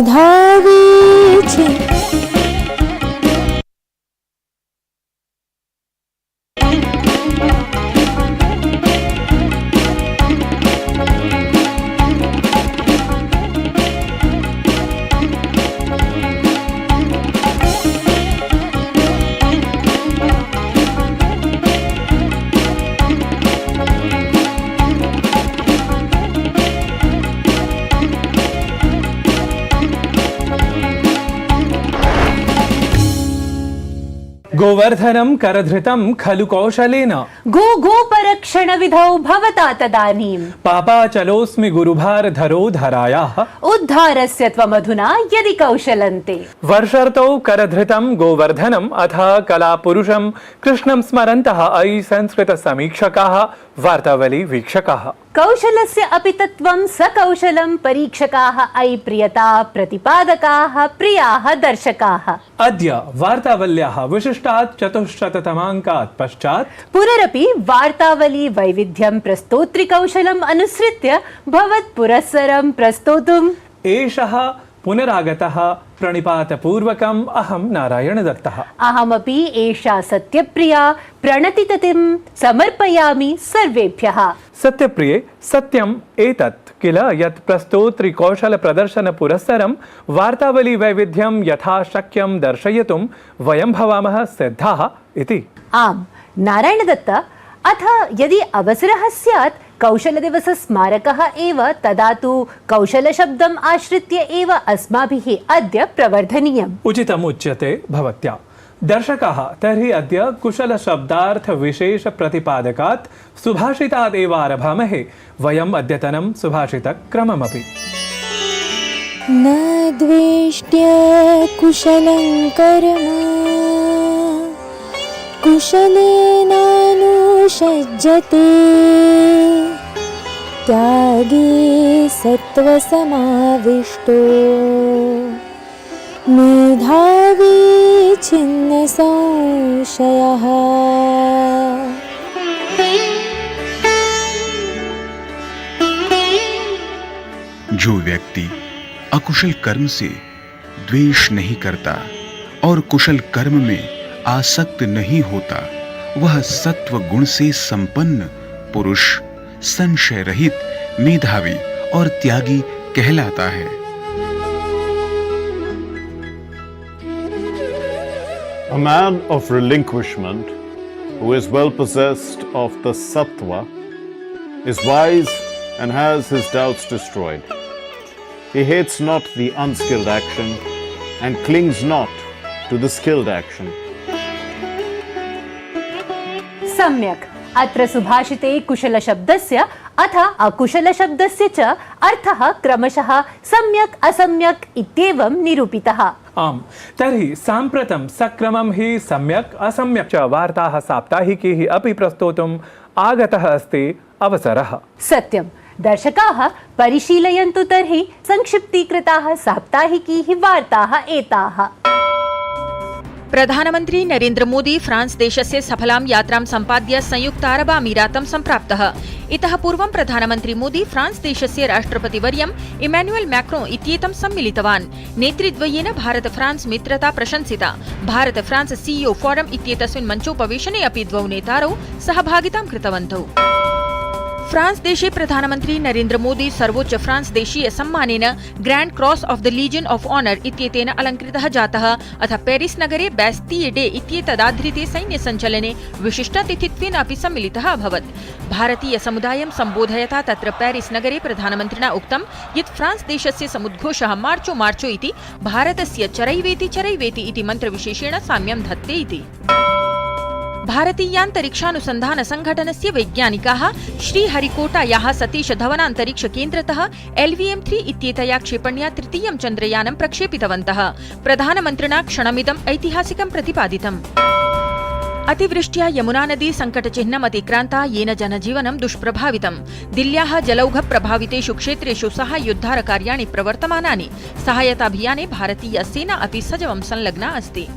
मेधावी गोवर्धनं करधृतं खलु कौशलेन गोपरक्षण विधौ भवता तदानीं पापाचलोऽस्मि गुरुभारधरो धरायाः उद्धारस्य त्वमधुना यदि कौशलन्ते। वर्षर्तौ करधृतं गोवर्धनम् अथ कलापुरुषं कृष्णं स्मरन्तः अयि संस्कृतसमीक्षकाः वार्तावली वीक्षकाः। कौशलस्य अपि तत्त्वं सकौशलं परीक्षकाः अयि प्रियता प्रतिपादकाः प्रियाः दर्शकाः। अद्य वार्तावल्याः विशिष्टात् 400तमाङ्कात् पश्चात् पुनरपि वार्तावली वैविध्यं प्रस्तोत्रिकौशलम् अनुसृत्य भवत्पुरस्सरं प्रस्तोतुम् एषः पुनरागतः प्रणिपातपूर्वकम् अहं नारायणदत्तः। अहमपि एषा सत्यप्रिया प्रणतिततिं समर्पयामि सर्वेभ्यः। सत्यप्रिये सत्यम् एतत् किल यत् प्रस्तोत्रिकौशल प्रदर्शन पुरस्सरं वार्तावली वैविध्यं यथाशक्यं दर्शयितुं वयं भवामः सिद्धाः इति। आम् नारायणदत्त, अथ यदि अवसरः स्यात् कौशलदिवस स्मारकः एव तदा तु कौशलशब्दम् आश्रित्य एव अस्माभिः अद्य प्रवर्धनीयम्। उचितमुच्यते भवत्या। दर्शकाः, तर्हि अद्य कुशलशब्दार्थ विशेष प्रतिपादकात् सुभाषितात् एव आरभामहे। वयम् अद्यतनं सुभाषितक्रममपि न द्वेष्ट्य कुशलं कर्म कुशलेनानुषज्यते त्यागी सत्त्वसमाविष्टो मेधावी छिन्न संशयः। जो व्यक्ति अकुशल कर्म से द्वेष नहीं करता और कुशल कर्म में आसक्त नहीं होता, वह सत्व गुण से संपन्न पुरुष संशय रहित मेधावी और त्यागी कहलाता है। A man of relinquishment who is well possessed of the sattva is wise and has his doubts destroyed. He hates not the unskilled action and clings not to the skilled action. सम्यक्। अत्र सुभाषिते कुशलशब्दस्य अथ अकुशलशब्दस्य च अर्थः क्रमशः सम्यक् असम्यक् इत्येवं निरूपितः। आम्, तर्हि साम्प्रतं सक्रमं हि सम्यक् असम्यक् च वार्ताः साप्ताहिकीः अपि प्रस्तोतुम् आगतः अस्ति अवसरः। सत्यं। दर्शकाः परिशीलयन्तु तर्हि संक्षिप्तीकृताः साप्ताहिकीः वार्ताः एताः। प्रधानमन्त्री नरेन्द्र मोदी फ्रांस देशस्य सफलां यात्रां सम्पाद्य संयुक्त अरब अमीरातं सम्प्राप्तः। इतः पूर्वं प्रधानमन्त्री मोदी फ्रांस देशस्य राष्ट्रपतिवर्यं इमैनुअल मैक्रोन इत्येतं सम्मिलितवान्। नेतृद्वयेन भारत फ्रांस मित्रता प्रशंसिता। भारत फ्रांस सीईओ फोरम इत्येतस्मिन् मञ्चोपवेशने अपि द्वौ नेतारौ सहभागितां कृतवन्तौ। फ्रांस देशे प्रधानमन्त्री नरेन्द्र मोदी सर्वोच्च फ्रांस देशीय सम्मानेन grand cross of the legion of honour इत्येतेन अलङ्कृतः जातः। अथ पेरिस नगरे बैस्टिये डे इत्येतदाधृते सैन्य सञ्चलने विशिष्टातिथित्वेन अपि सम्मिलितः अभवत्। भारतीय समुदायं सम्बोधयता तत्र पेरिस नगरे प्रधानमन्त्रिणा उक्तं यत् फ्रांस देशस्य समुद्घोषः मार्चो मार्चो इति भारतस्य चरैवेति चरैवेति इति मन्त्रविशेषेण साम्यं धत्ते इति। भारतीयान्तरिक्षानुसन्धान संघटनस्य वैज्ञानिकाः श्रीहरिकोटायाः सतीश धवनान्तरिक्ष केन्द्रतः LVM-3 इत्येतया क्षेपण्या तृतीयं चन्द्रयानं प्रक्षेपितवन्तः। प्रधानमन्त्रिणा क्षणमिदम् ऐतिहासिकं प्रतिपादितम्। अतिवृष्ट्या यमुना नदी संकटचिह्नम् अतिक्रान्ता, येन जनजीवनं दुष्प्रभावितम्। दिल्ल्याः जलौघ प्रभावितेषु क्षेत्रेषु साहाय्योद्धारकार्याणि प्रवर्तमानानि। सहायताभियाने भारतीय सेना अपि सजवं संलग्ना अस्ति।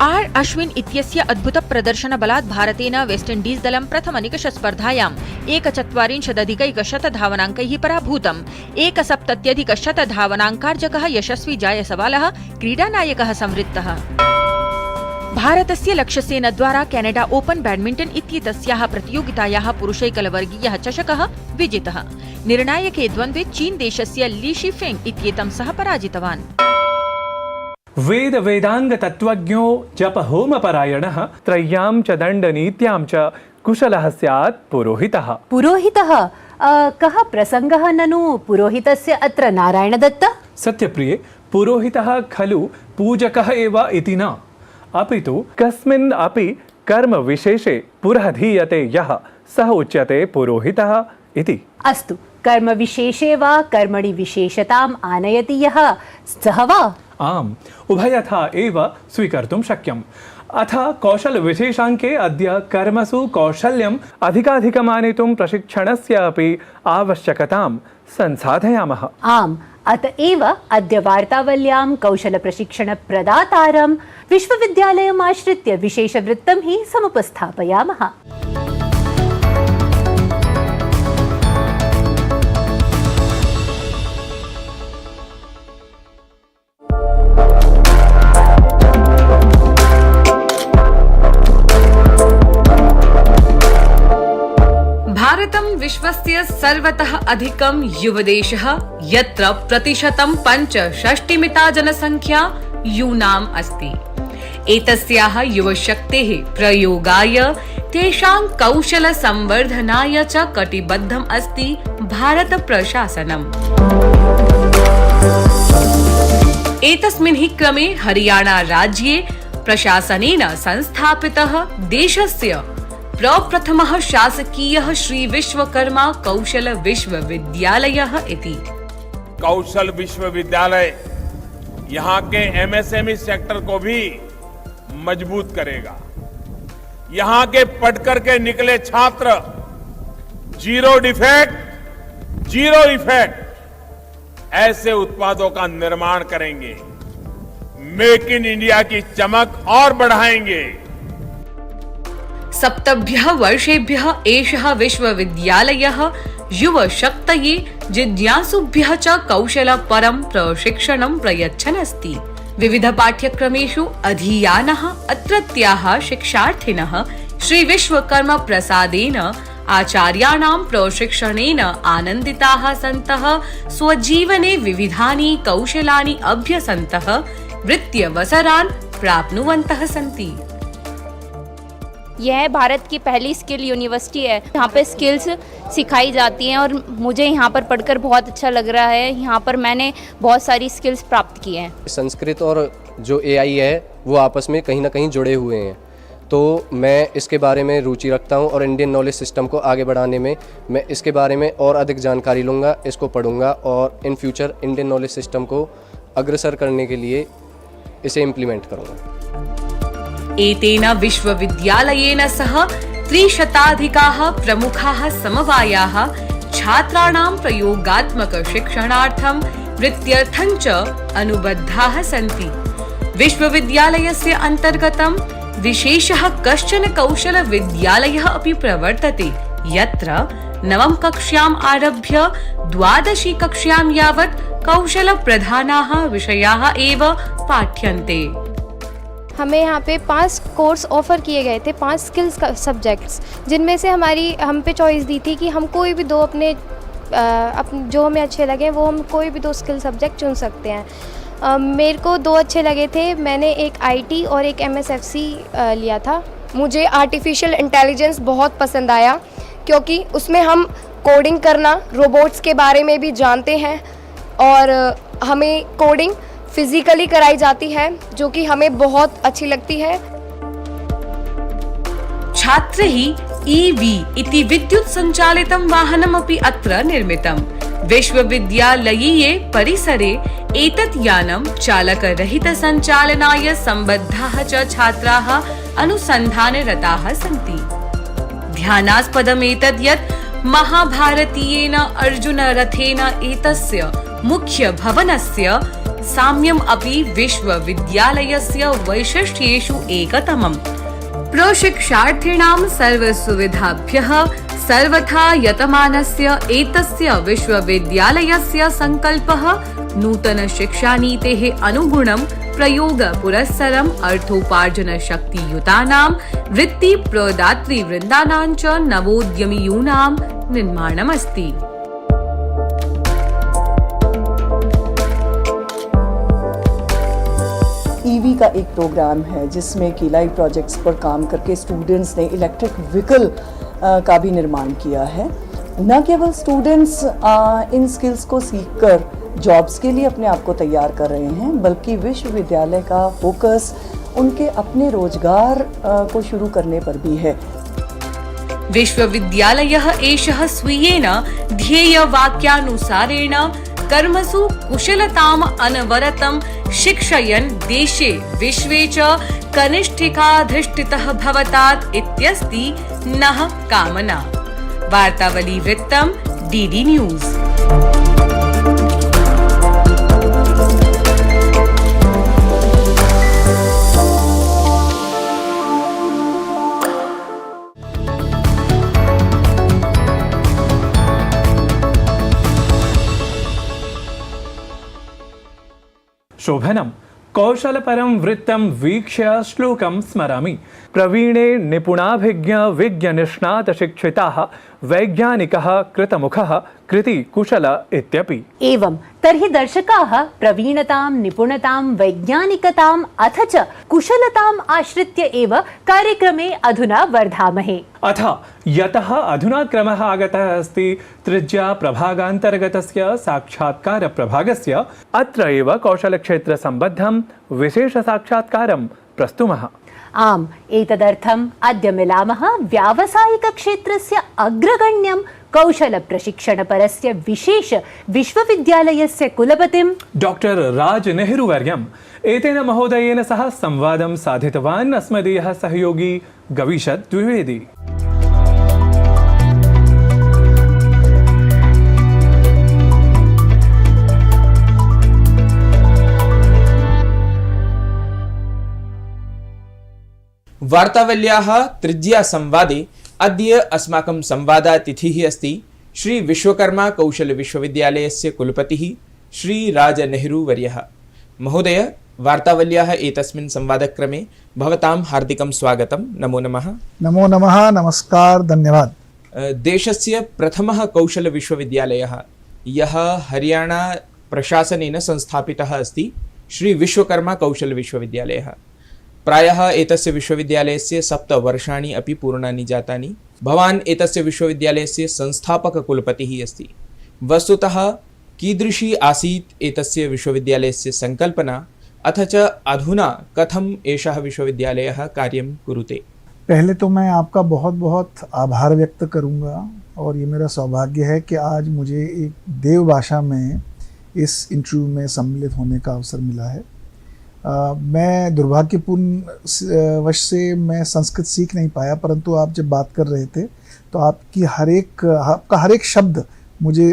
आर् अश्विन् इत्यस्य अद्भुतप्रदर्शनबलात् भारतेन वेस्ट् इण्डीस् दलं प्रथमनिकषस्पर्धायाम् 140 धावनाङ्कैः पराभूतम्। 170 धावनाङ्कार्जकः यशस्वी जायसवालः क्रीडानायकः संवृत्तः। भारतस्य लक्ष्यसेनद्वारा केनेडा ओपन बैडमिण्टन् इत्येतस्याः प्रतियोगितायाः पुरुषैकलवर्गीयः चषकः विजितः। निर्णायके द्वन्द्वे चीन देशस्य ली शिफेंग इत्येतं सः पराजितवान्। वेद वेदांग तत्त्वज्ञो जप होम परायणः त्रय्यां च दण्डनीत्यां च कुशलः स्यात् पुरोहितः। पुरोहितः कः प्रसङ्गः ननु पुरोहितस्य अत्र नारायणदत्त? सत्यप्रिये, पुरोहितः खलु पूजकः एव इति न, अपि तु कस्मिन् अपि कर्म विशेषे पुरधीयते यः सः उच्यते पुरोहितः इति। अस्तु, कर्म विशेषे वा कर्मणि विशेषताम् आनयति यः सः वा? आम्, उभयथा एव स्वीकर्तुं शक्यम्। अथ कौशलविशेषाङ्के अद्य कर्मसु कौशल्यम् अधिकाधिकमानेतुं प्रशिक्षणस्य अपि आवश्यकतां संसाधयामः। आम्, अत एव अद्य वार्तावल्यां कौशलप्रशिक्षणप्रदातारं विश्वविद्यालयम् आश्रित्य विशेषवृत्तं हि समुपस्थापयामः। भारतं विश्वस्य सर्वतः अधिकं युवदेशः, यत्र प्रतिशतं 65% जनसंख्या यूनाम् अस्ति। एतस्याः युवशक्तेः प्रयोगाय तेषां कौशलसंवर्धनाय च कटिबद्धम् अस्ति भारतप्रशासनम्। एतस्मिन् हि क्रमे हरियाणा राज्ये प्रशासनेन संस्थापितः देशस्य प्रप्रथमः शासकीयः श्री विश्वकर्मा कौशल विश्वविद्यालयः इति। कौशल विश्वविद्यालय यहाँ के एमएसएमई सेक्टर को भी मजबूत करेगा। यहाँ के पढ़कर के निकले छात्र जीरो डिफेक्ट, जीरो इफेक्ट ऐसे उत्पादों का निर्माण करेंगे, मेक इन इंडिया की चमक और बढ़ाएंगे। सप्तभ्यः वर्षेभ्यः एषः विश्वविद्यालयः युवशक्तये जिज्ञासुभ्यः च कौशलपरं प्रशिक्षणं प्रयच्छन् अस्ति। विविध पाठ्यक्रमेषु अधीयानः अत्रत्याः शिक्षार्थिनः श्री विश्वकर्मा प्रसादेन आचार्याणां प्रशिक्षणेन आनन्दिताः सन्तः स्वजीवने विविधानि कौशलानि अभ्यसन्तः वृत्त्यवसरान् प्राप्नुवन्तः सन्ति। यह भारत की पहली स्किल यूनिवर्सिटी है। यहाँ पे स्किल्स सिखाई जाती हैं और मुझे यहाँ पर पढ़कर बहुत अच्छा लग रहा है। यहाँ पर मैंने बहुत सारी स्किल्स प्राप्त की हैं। संस्कृत और जो एआई है वो आपस में कहीं ना कहीं जुड़े हुए हैं, तो मैं इसके बारे में रुचि रखता हूँ और इंडियन नॉलेज सिस्टम को आगे बढ़ाने में मैं इसके बारे में और अधिक जानकारी लूँगा, इसको पढ़ूँगा और in future Indian knowledge system को अग्रसर करने के लिए इसे इम्प्लीमेंट करूँगा। एतेन विश्वविद्यालयेन सह 300 प्रमुखाः समवायाः छात्राणां प्रयोगात्मक शिक्षणार्थं वृत्त्यर्थं च अनुबद्धाः सन्ति। विश्वविद्यालयस्य अन्तर्गतं विशेषः कश्चन कौशलविद्यालयः अपि प्रवर्तते, यत्र 9वीं कक्ष्याम् आरभ्य 12वीं कक्ष्यां यावत् कौशलप्रधानाः विषयाः एव पाठ्यन्ते। हमें यहाँ पे 5 कोर्स ऑफ़र किए गए थे, 5 स्किल्स का सब्जेक्ट्स, जिनमें से हम पे चॉइस दी थी कि हम कोई भी 2 अपने जो हमें अच्छे लगे वो हम कोई भी 2 स्किल सब्जेक्ट चुन सकते हैं। मेरे को 2 अच्छे लगे थे, मैंने एक आईटी और एक एमएसएफसी लिया था। मुझे आर्टिफिशियल इंटेलिजेंस बहुत पसंद आया क्योंकि उसमें हम कोडिंग करना, रोबोट्स के बारे में भी जानते हैं और हमें कोडिंग फिजिकली कराई जाती है जो कि हमें बहुत अच्छी लगती है। छात्रैः ईवी इति विद्युत् सञ्चालितं वाहनमपि अत्र निर्मितम्। विश्वविद्यालयीये परिसरे एतत् यानं चालकरहितसञ्चालनाय सम्बद्धाः च छात्राः अनुसन्धानरताः सन्ति। ध्यानास्पदम् एतत् यत् महाभारतीयेन अर्जुनरथेन एतस्य मुख्य भवनस्य साम्यम् अपि विश्वविद्यालयस्य वैशिष्ट्येषु एकतमम्। प्रशिक्षार्थिणां सर्वसुविधाभ्यः सर्वथा यतमानस्य एतस्य विश्वविद्यालयस्य सङ्कल्पः नूतनशिक्षानीतेः अनुगुणं प्रयोगपुरस्सरम् अर्थोपार्जनशक्तियुतानां वृत्तिप्रदातृवृन्दानां च नवोद्यमियूनां निर्माणमस्ति। ईवी का एक प्रोग्राम है जिसमें कि लाइव प्रोजेक्ट्स पर काम करके स्टूडेंट्स ने इलेक्ट्रिक व्हीकल का भी निर्माण किया है। न केवल स्टूडेंट्स इन स्किल्स को सीखकर जॉब्स के लिए अपने आप को तैयार कर रहे हैं, बल्कि विश्वविद्यालय का फोकस उनके अपने रोजगार को शुरू करने पर भी है। विश्वविद्यालयः एषः स्वीयेन ध्येयवाक्यानुसारेण कर्मसु कुशलताम् अनवरतं शिक्षयन् देशे विश्वे च कनिष्ठिकाधिष्ठितः भवतात् इत्यस्ति नः कामना। वार्तावली वृत्तं डीडी न्यूज़। शोभनम् कौशलपरं वृत्तं वीक्ष्य श्लोकं स्मरामि। प्रवीणे निपुणाभिज्ञ विज्ञनिष्णातशिक्षिताः वैज्ञानिकः कृतमुखः कृति कुशल इत्यपि। एवं तर्हि दर्शकाः प्रवीणतां, निपुणतां, वैज्ञानिकताम् अथ च कुशलताम् आश्रित्य एव कार्यक्रमे अधुना वर्धामहे। अथ यतः अधुना क्रमः आगतः अस्ति त्रिज्या प्रभागान्तर्गतस्य साक्षात्कार प्रभागस्य, अत्र एव कौशलक्षेत्रसम्बद्धं विशेषसाक्षात्कारं प्रस्तुमः। आम्, एतदर्थम् अद्य मिलामः व्यावसायिकक्षेत्रस्य अग्रगण्यं कौशलप्रशिक्षणपरस्य विशेष विश्वविद्यालयस्य कुलपतिं डॉक्टर राज नेहरू वर्यम्। एतेन महोदयेन सह संवादं साधितवान् अस्मदीयः सहयोगी गवीशत् द्विवेदी। वार्तावल्याः त्रिज्या संवादे अद्य अस्माकं संवादातिथिः अस्ति श्री विश्वकर्मा कौशल विश्वविद्यालयस्य कुलपतिः श्री राज नेहरू वर्यः। महोदय, वार्तावल्याः एतस्मिन् संवादक्रमे भवतां हार्दिकं स्वागतं। नमो नमः। नमो नमः, नमस्कार, धन्यवाद। देशस्य प्रथमः कौशल विश्वविद्यालयः यः हरियाणा प्रशासनेन संस्थापितः अस्ति श्री विश्वकर्मा कौशल विश्वविद्यालयः। प्रायः एतस्य विश्वविद्यालयस्य 7 वर्षाणि अपि पूर्णानि जातानि। भवान् एतस्य विश्वविद्यालयस्य संस्थापककुलपतिः अस्ति। वस्तुतः कीदृशी आसीत् एतस्य विश्वविद्यालयस्य संकल्पना, अथ च अधुना कथम् एषः विश्वविद्यालयः कार्यं कुरुते? पहले तो मैं आपका बहुत बहुत आभार व्यक्त करूंगा, और ये मेरा सौभाग्य है कि आज मुझे एक देव भाषा में इस इंटरव्यू में सम्मिलित होने का अवसर मिला है। मैं दुर्भाग्यपूर्ण वश से मैं संस्कृत सीख नहीं पाया, परंतु आप जब बात कर रहे थे तो आपका हर एक शब्द मुझे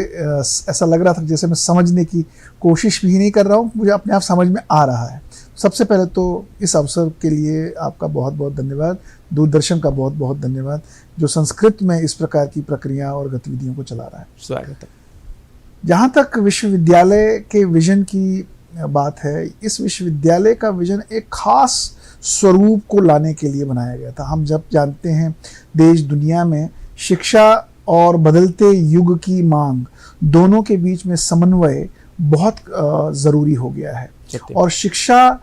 ऐसा लग रहा था जैसे मैं समझने की कोशिश भी नहीं कर रहा हूँ, मुझे अपने आप समझ में आ रहा है। सबसे पहले तो इस अवसर के लिए आपका बहुत बहुत धन्यवाद। दूरदर्शन का बहुत बहुत धन्यवाद जो संस्कृत में इस प्रकार की प्रक्रिया और गतिविधियों को चला रहा है। स्वागत है। जहाँ तक विश्वविद्यालय के विजन की बात है, इस विश्वविद्यालय का विजन एक खास स्वरूप को लाने के लिए बनाया गया था। हम जब जानते हैं देश दुनिया में शिक्षा और बदलते युग की मांग दोनों के बीच में समन्वय बहुत ज़रूरी हो गया है, और शिक्षा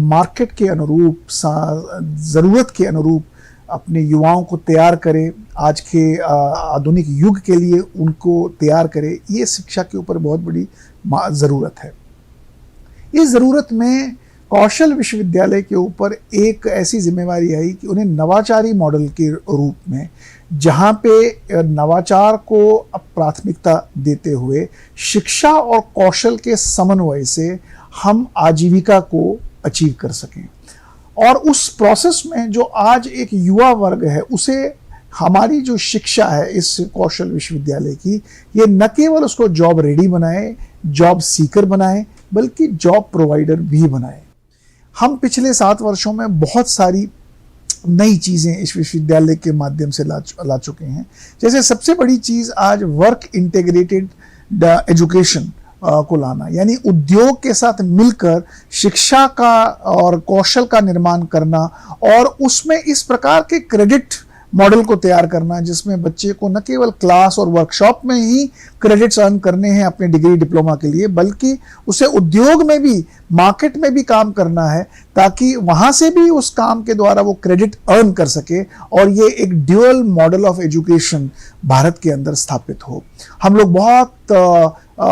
मार्केट के अनुरूप, ज़रूरत के अनुरूप अपने युवाओं को तैयार करे, आज के आधुनिक युग के लिए उनको तैयार करे, ये शिक्षा के ऊपर बहुत बड़ी ज़रूरत है। इस ज़रूरत में कौशल विश्वविद्यालय के ऊपर एक ऐसी जिम्मेवारी आई कि उन्हें नवाचारी मॉडल के रूप में, जहाँ पे नवाचार को प्राथमिकता देते हुए शिक्षा और कौशल के समन्वय से हम आजीविका को अचीव कर सकें, और उस प्रोसेस में जो आज एक युवा वर्ग है उसे हमारी जो शिक्षा है इस कौशल विश्वविद्यालय की, ये न केवल उसको जॉब रेडी बनाए, जॉब सीकर बनाए, बल्कि जॉब प्रोवाइडर भी बनाए। हम पिछले 7 वर्षों में बहुत सारी नई चीज़ें इस विश्वविद्यालय के माध्यम से ला चुके हैं। जैसे सबसे बड़ी चीज़ आज वर्क इंटीग्रेटेड एजुकेशन को लाना, यानी उद्योग के साथ मिलकर शिक्षा का और कौशल का निर्माण करना और उसमें इस प्रकार के क्रेडिट मॉडल को तैयार करना जिसमें बच्चे को न केवल क्लास और वर्कशॉप में ही क्रेडिट्स अर्न करने हैं अपने डिग्री डिप्लोमा के लिए, बल्कि उसे उद्योग में भी, मार्केट में भी काम करना है ताकि वहाँ से भी उस काम के द्वारा वो क्रेडिट अर्न कर सके और ये एक dual model of education Bharat के अंदर स्थापित हो। हम लोग बहुत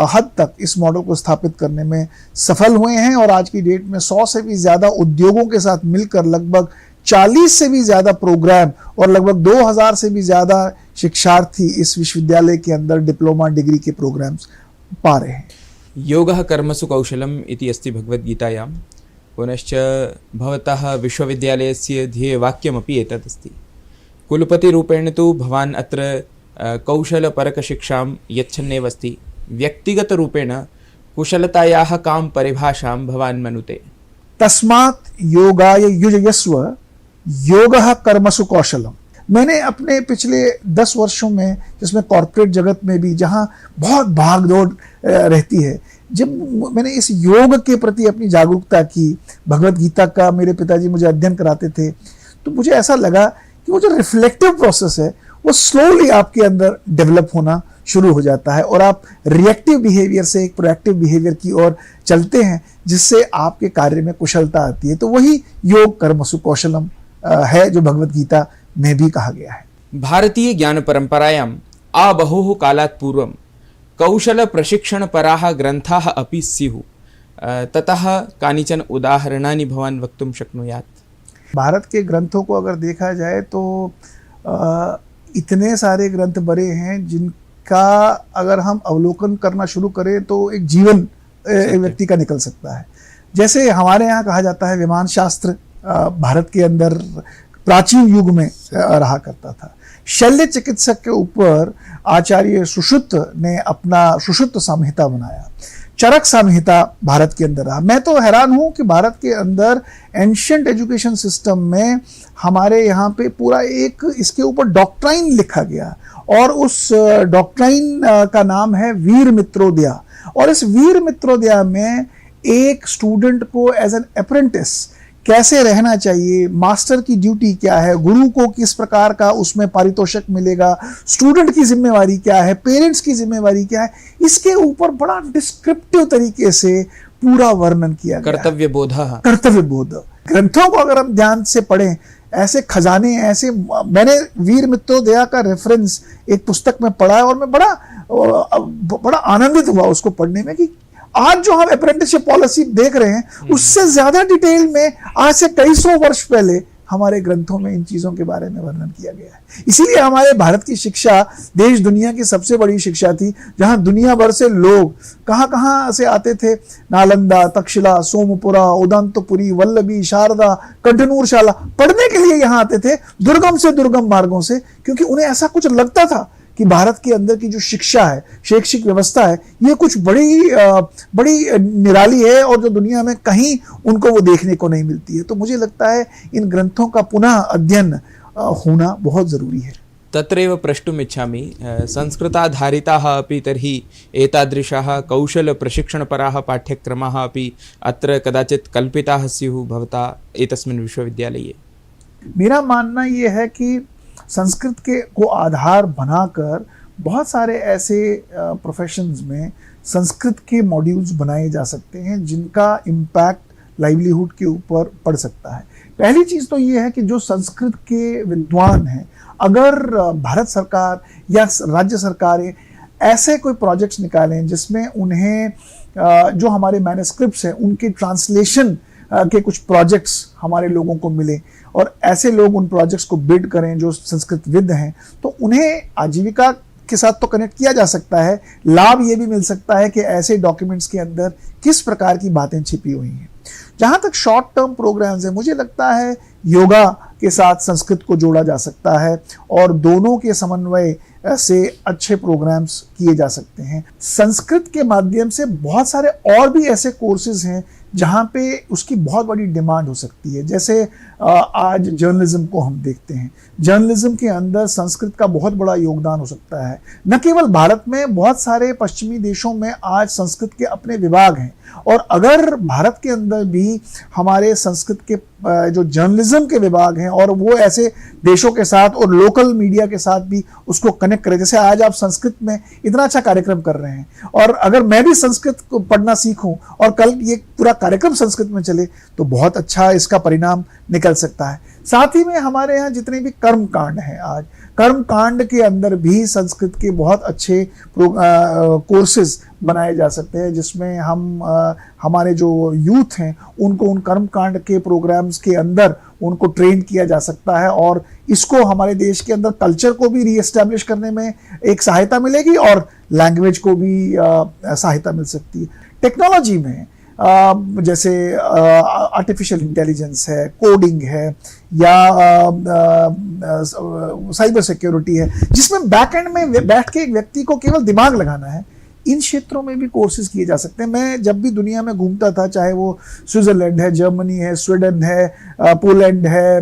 हद तक इस मॉडल को स्थापित करने में सफल हुए हैं और आज की डेट में 100 से भी ज़्यादा उद्योगों के साथ मिलकर लगभग 40 से भी ज़्यादा प्रोग्राम और लगभग 2000 से भी ज़्यादा शिक्षार्थी इस विश्वविद्यालय के अंदर डिप्लोमा डिग्री के प्रोग्राम्स पा रहे हैं। योगः कर्मसु कौशलम् इति अस्ति भगवद्गीतायां, पुनश्च भवतः विश्वविद्यालयस्य ध्येयवाक्यमपि एतत् अस्ति। कुलपतिरूपेण तु भवान् अत्र कौशलपरकशिक्षां यच्छन्नेव अस्ति। व्यक्तिगतरूपेण कुशलतायाः कां परिभाषां भवान् मनुते? तस्मात् योगाय युजयस्व योगः कर्मसु कौशलम। मैंने अपने पिछले 10 वर्षों में, जिसमें कॉर्पोरेट जगत में भी जहां बहुत भाग दौड़ रहती है, जब मैंने इस योग के प्रति अपनी जागरूकता की, भगवत गीता का मेरे पिताजी मुझे अध्ययन कराते थे, तो मुझे ऐसा लगा कि वो जो रिफ्लेक्टिव प्रोसेस है वो स्लोली आपके अंदर डेवलप होना शुरू हो जाता है और आप रिएक्टिव बिहेवियर से एक प्रोएक्टिव बिहेवियर की ओर चलते हैं जिससे आपके कार्य में कुशलता आती है। तो वही योग कर्मसु कौशलम है जो भगवत गीता में भी कहा गया है। भारतीय ज्ञान परंपरायां आबहुः कालात् पूर्वं कौशल प्रशिक्षण पराः ग्रन्थाः अपि स्युः। ततः कानिचन उदाहरणानि भवान् वक्तुं शक्नुयात्? भारत के ग्रंथों को अगर देखा जाए तो इतने सारे ग्रंथ बड़े हैं जिनका अगर हम अवलोकन करना शुरू करें तो एक जीवन एक व्यक्ति का निकल सकता है। जैसे हमारे यहाँ कहा जाता है विमान शास्त्र भारत के अंदर प्राचीन युग में रहा करता था। शल्य चिकित्सक के ऊपर आचार्य सुश्रुत ने अपना सुश्रुत संहिता बनाया। चरक संहिता भारत के अंदर रहा। मैं तो हैरान हूँ कि भारत के अंदर एंशिएंट एजुकेशन सिस्टम में हमारे यहाँ पे पूरा एक इसके ऊपर डॉक्ट्राइन लिखा गया और उस डॉक्ट्राइन का नाम है वीर मित्रोदया। और इस वीर मित्रोदया में एक स्टूडेंट को एज एन अप्रेंटिस कैसे रहना चाहिए, मास्टर की ड्यूटी क्या है, गुरु को किस प्रकार का उसमें पारितोषिक मिलेगा, स्टूडेंट की जिम्मेवारी क्या है, पेरेंट्स की जिम्मेवारी क्या है, इसके ऊपर बड़ा डिस्क्रिप्टिव तरीके से पूरा वर्णन किया गया। कर्तव्य बोध। ग्रंथों को अगर हम ध्यान से पढ़ें, ऐसे खजाने, ऐसे मैंने वीर मित्रोदया का रेफरेंस एक पुस्तक में पढ़ा है और मैं बड़ा आनंदित हुआ उसको पढ़ने में कि आज जो हम अप्रेंटिसशिप पॉलिसी देख रहे हैं उससे ज्यादा डिटेल में आज से कई सौ वर्ष पहले हमारे ग्रंथों में इन चीजों के बारे में वर्णन किया गया है। इसीलिए हमारे भारत की शिक्षा देश दुनिया की सबसे बड़ी शिक्षा थी, जहां दुनिया भर से लोग कहां से आते थे। नालंदा, तक्षशिला, सोमपुरा, उदंतपुरी, वल्लभी, शारदा, कंठनूरशाला पढ़ने के लिए यहाँ आते थे, दुर्गम से दुर्गम मार्गों से, क्योंकि उन्हें ऐसा कुछ लगता था कि भारत के अंदर की जो शिक्षा है, शैक्षिक व्यवस्था है, ये कुछ बड़ी निराली है और जो दुनिया में कहीं उनको वो देखने को नहीं मिलती है। तो मुझे लगता है इन ग्रंथों का पुनः अध्ययन होना बहुत जरूरी है। तत्रैव प्रष्टुम् इच्छामि, संस्कृताधारिताः अपि तर्हि एतादृशाः कौशलप्रशिक्षणपराः पाठ्यक्रमाः अपि अत्र कदाचित् कल्पिताः स्युः भवता एतस्मिन् विश्वविद्यालये? मेरा मानना ये है कि संस्कृत को आधार बनाकर बहुत सारे ऐसे प्रोफेशंस में संस्कृत के मॉड्यूल्स बनाए जा सकते हैं जिनका इम्पैक्ट लाइवलीहुड के ऊपर पड़ सकता है। पहली चीज़ तो ये है कि जो संस्कृत के विद्वान हैं, अगर भारत सरकार या राज्य सरकारें ऐसे कोई प्रोजेक्ट्स निकालें जिसमें उन्हें जो हमारे मैन्युस्क्रिप्ट्स हैं उनके ट्रांसलेशन के कुछ प्रोजेक्ट्स हमारे लोगों को मिले और ऐसे लोग उन प्रोजेक्ट्स को बिड करें जो संस्कृतविद हैं, तो उन्हें आजीविका के साथ तो कनेक्ट किया जा सकता है। लाभ ये भी मिल सकता है कि ऐसे डॉक्यूमेंट्स के अंदर किस प्रकार की बातें छिपी हुई हैं। जहाँ तक शॉर्ट टर्म प्रोग्राम्स हैं, मुझे लगता है योगा के साथ संस्कृत को जोड़ा जा सकता है और दोनों के समन्वय से अच्छे प्रोग्राम्स किए जा सकते हैं। संस्कृत के माध्यम से बहुत सारे और भी ऐसे कोर्सेज हैं जहाँ पे उसकी बहुत बड़ी डिमांड हो सकती है। जैसे आज जर्नलिज्म को हम देखते हैं, जर्नलिज्म के अंदर संस्कृत का बहुत बड़ा योगदान हो सकता है। न केवल भारत में, बहुत सारे पश्चिमी देशों में आज संस्कृत के अपने विभाग हैं, और अगर भारत के अंदर भी हमारे संस्कृत के जो जर्नलिज्म के विभाग हैं और वो ऐसे देशों के साथ और लोकल मीडिया के साथ भी उसको कनेक्ट करें, जैसे आज आप संस्कृत में इतना अच्छा कार्यक्रम कर रहे हैं, और अगर मैं भी संस्कृत को पढ़ना सीखूं और कल ये पूरा कार्यक्रम संस्कृत में चले तो बहुत अच्छा इसका परिणाम निकल सकता है। साथ ही में हमारे यहाँ जितने भी कर्म कांड हैं, आज कर्म कांड के अंदर भी संस्कृत के बहुत अच्छे कोर्सेज बनाए जा सकते हैं, जिसमें हम हमारे जो यूथ हैं उनको उन कर्म कांड के प्रोग्राम्स के अंदर उनको ट्रेन किया जा सकता है, और इसको हमारे देश के अंदर कल्चर को भी रीएस्टैब्लिश करने में एक सहायता मिलेगी और लैंग्वेज को भी सहायता मिल सकती है। टेक्नोलॉजी में जैसे आर्टिफिशियल इंटेलिजेंस है, कोडिंग है, या साइबर सिक्योरिटी है, जिसमें बैक एंड में बैठ के एक व्यक्ति को केवल दिमाग लगाना है, इन क्षेत्रों में भी कोर्सेज किए जा सकते हैं। मैं जब भी दुनिया में घूमता था, चाहे वो स्विट्जरलैंड है, जर्मनी है, स्वीडन है, पोलैंड है,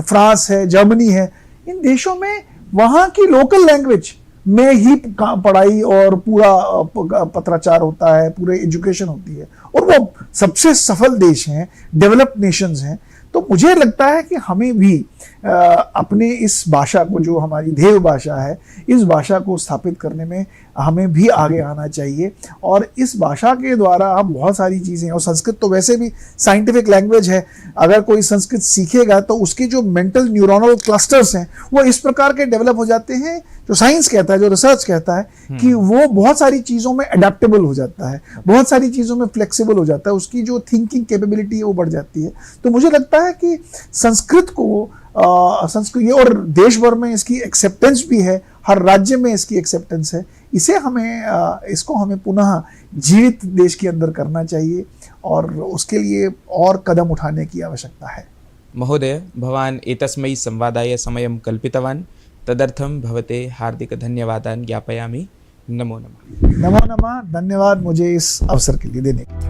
फ्रांस है, जर्मनी है, इन देशों में वहाँ की लोकल लैंग्वेज में ही पढ़ाई और पूरा पत्राचार होता है, पूरे एजुकेशन होती है, और वो सबसे सफल देश हैं, डेवलप्ड नेशंस हैं। तो मुझे लगता है कि हमें भी अपने इस भाषा को, जो हमारी देव भाषा है, इस भाषा को स्थापित करने में हमें भी आगे आना चाहिए, और इस भाषा के द्वारा हम बहुत सारी चीज़ें, और संस्कृत तो वैसे भी साइंटिफिक लैंग्वेज है, अगर कोई संस्कृत सीखेगा तो उसके जो मेंटल न्यूरोनल क्लस्टर्स हैं वो इस प्रकार के डेवलप हो जाते हैं, जो साइंस कहता है, जो रिसर्च कहता है कि वो बहुत सारी चीज़ों में अडेप्टेबल हो जाता है, बहुत सारी चीज़ों में फ्लेक्सिबल हो जाता है, उसकी जो थिंकिंग कैपेबिलिटी है वो बढ़ जाती है। तो मुझे लगता है कि संस्कृत को संस्कृत, और देश भर में इसकी एक्सेप्टेंस भी है, हर राज्य में इसकी एक्सेप्टेंस है, इसको हमें पुनः जीवित देश के अंदर करना चाहिए, और उसके लिए और कदम उठाने की आवश्यकता है। महोदय, भवान् एतस्मै संवादाय समयं कल्पितवान्, तदर्थं भवते हार्दिक धन्यवादान् ज्ञापयामि। नमो नमः। नमो नमः, धन्यवाद मुझे इस अवसर के लिए देने के लिए।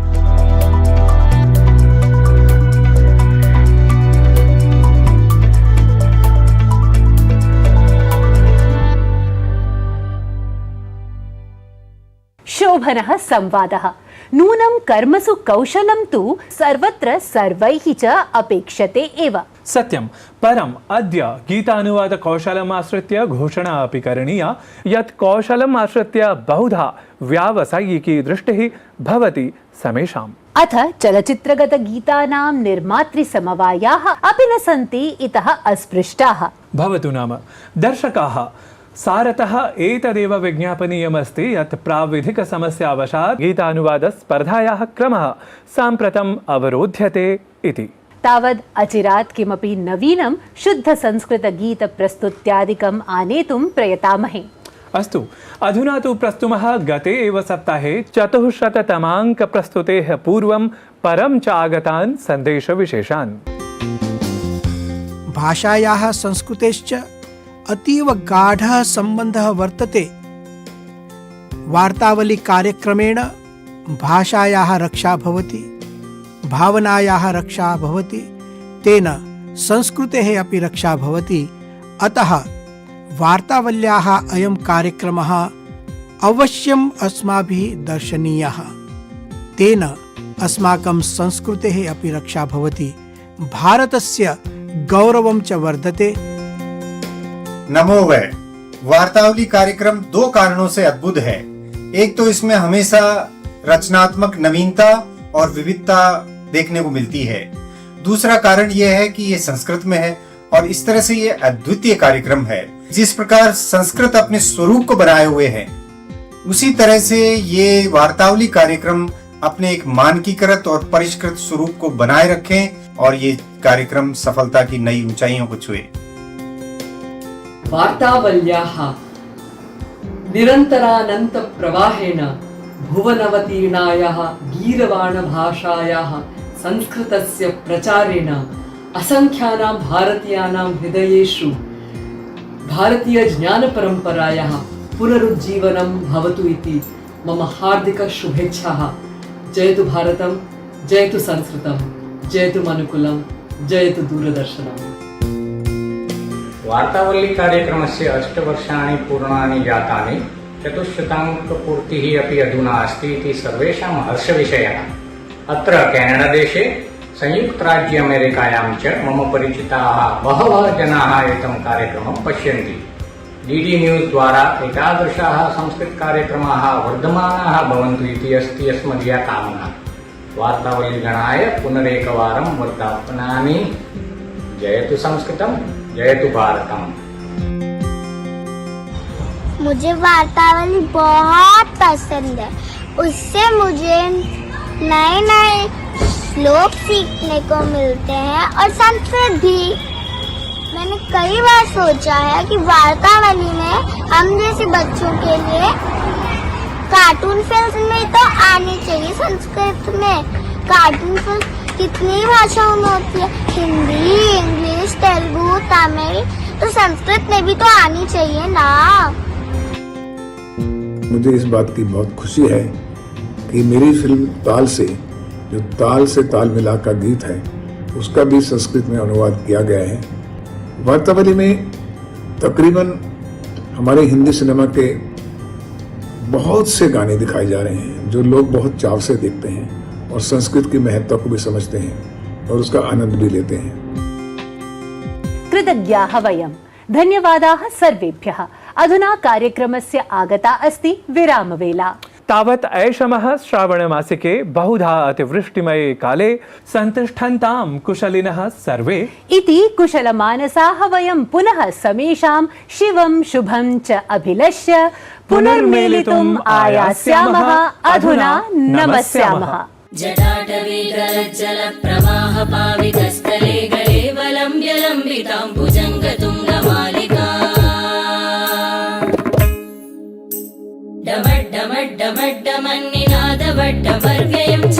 शोभनः संवादः। नूनं कर्मसु कौशलं तु सर्वत्र सर्वैः च अपेक्षते एव। सत्यं, परम् अद्य गीतानुवादकौशलम् आश्रित्य घोषणा अपि करणीया यत् कौशलम् आश्रित्य बहुधा व्यावसायिकी दृष्टिः भवति समेषाम्। अथ चलचित्रगतगीतानां निर्मातृसमवायाः अपि न सन्ति इतः अस्पृष्टाः। भवतु नाम, दर्शकाः सारतः एतदेव विज्ञापनीयमस्ति यत् प्राविधिकसमस्यावशात् गीतानुवादस्पर्धायाः क्रमः साम्प्रतम् अवरोध्यते इति। तावद् अचिरात् किमपि नवीनं शुद्धसंस्कृतगीतप्रस्तुत्यादिकम् आनेतुं प्रयतामहे। अस्तु, अधुना तु प्रस्तुमः गते एव सप्ताहे 400तमाङ्कप्रस्तुतेः पूर्वं परं च आगतान् सन्देशविशेषान्। भाषायाः संस्कृतेश्च अतीव गाढः सम्बन्धः वर्तते। वार्तावली कार्यक्रमेण भाषायाः रक्षा भवति, भावनायाः रक्षा भवति, तेन संस्कृतेः अपि रक्षा भवति। अतः वार्तावल्याः अयं कार्यक्रमः अवश्यम् अस्माभिः दर्शनीयः। तेन अस्माकं संस्कृतेः अपि रक्षा भवति, भारतस्य गौरवं च वर्धते। नमोवै। वार्तावली कार्यक्रम दो कारणों से अद्भुत है। एक तो इसमें हमेशा रचनात्मक नवीनता और विविधता देखने को मिलती है। दूसरा कारण यह है कि ये संस्कृत में है और इस तरह से ये अद्वितीय कार्यक्रम है। जिस प्रकार संस्कृत अपने स्वरूप को बनाए हुए है, उसी तरह से ये वार्तावली कार्यक्रम अपने एक मानकीकृत और परिष्कृत स्वरूप को बनाए रखें और ये कार्यक्रम सफलता की नई ऊंचाइयों को छुए। वार्तावल्याः निरन्तरानन्त प्रवाहेन भुवनवतीर्णायाः गीरवाणभाषायाः संस्कृतस्य प्रचारेण असंख्यानां भारतीयानां हृदयेषु भारतीयज्ञानपरम्परायाः पुनरुज्जीवनं भवतु इति मम हार्दिकशुभेच्छाः। जयतु भारतं, जयतु संस्कृतं, जयतु मनुकुलं, जयतु दूरदर्शनम्। वार्तावली कार्यक्रमस्य 8 वर्षाणि पूर्णानि जातानि, चतुश्शताङ्कपूर्तिः अपि अधुना अस्ति इति सर्वेषां हर्षविषयः। अत्र केनडादेशे, संयुक्तराज्य अमेरिकायां च मम परिचिताः बहवः जनाः एतं कार्यक्रमं पश्यन्ति। DD न्यूस् द्वारा एतादृशाः संस्कृतकार्यक्रमाः वर्धमानाः भवन्तु इति अस्ति अस्मदीया कामना। वार्तावलीगणाय पुनरेकवारं वर्धापनानि। जयतु संस्कृतं, जयतु भारतम्। मुझे वार्तावली बहुत पसंद है। उससे मुझे नए नए श्लोक सीखने को मिलते हैं और संस्कृत भी। मैंने कई बार सोचा है कि वार्तावली में हम जैसे बच्चों के लिए कार्टून फिल्म में तो आनी चाहिए। संस्कृत में कार्टून फिल्म कितनी भाषाओं में होती है, हिंदी, इंग्लिश, तेलुगु, तमिल, तो संस्कृत में भी तो आनी चाहिए ना। मुझे इस बात की बहुत खुशी है कि मेरी फिल्म ताल से, जो ताल से ताल मिला का गीत है, उसका भी संस्कृत में अनुवाद किया गया है। वार्तावली में तकरीबन हमारे हिंदी सिनेमा के बहुत से गाने दिखाए जा रहे हैं जो लोग बहुत चाव से देखते हैं और संस्कृत की महत्ता को भी समझते हैं और उसका आनंद भी लेते हैं। कृतज्ञाः वयम्। धन्यवादाः सर्वेभ्यः। अधुना कार्यक्रमस्य आगता अस्ति विरामवेला। तावत् ऐषमः श्रावणमासिके बहुधा अतिवृष्टिमये काले सन्तुष्ठन्तां कुशलिनः सर्वे इति कुशलमानसाः वयं पुनः समेषां शिवं शुभं च अभिलष्य पुनर्मिलितुम् आयास्यामः। अधुना नमस्यामः। जटाटवीगज्जलप्रवाहपावितस्थले गले वलम्ब्य लम्बितां भुजङ्गतुङ्गमालिका डमड्डमड्डमड्डमन्निनादवड्डमर्व्ययं च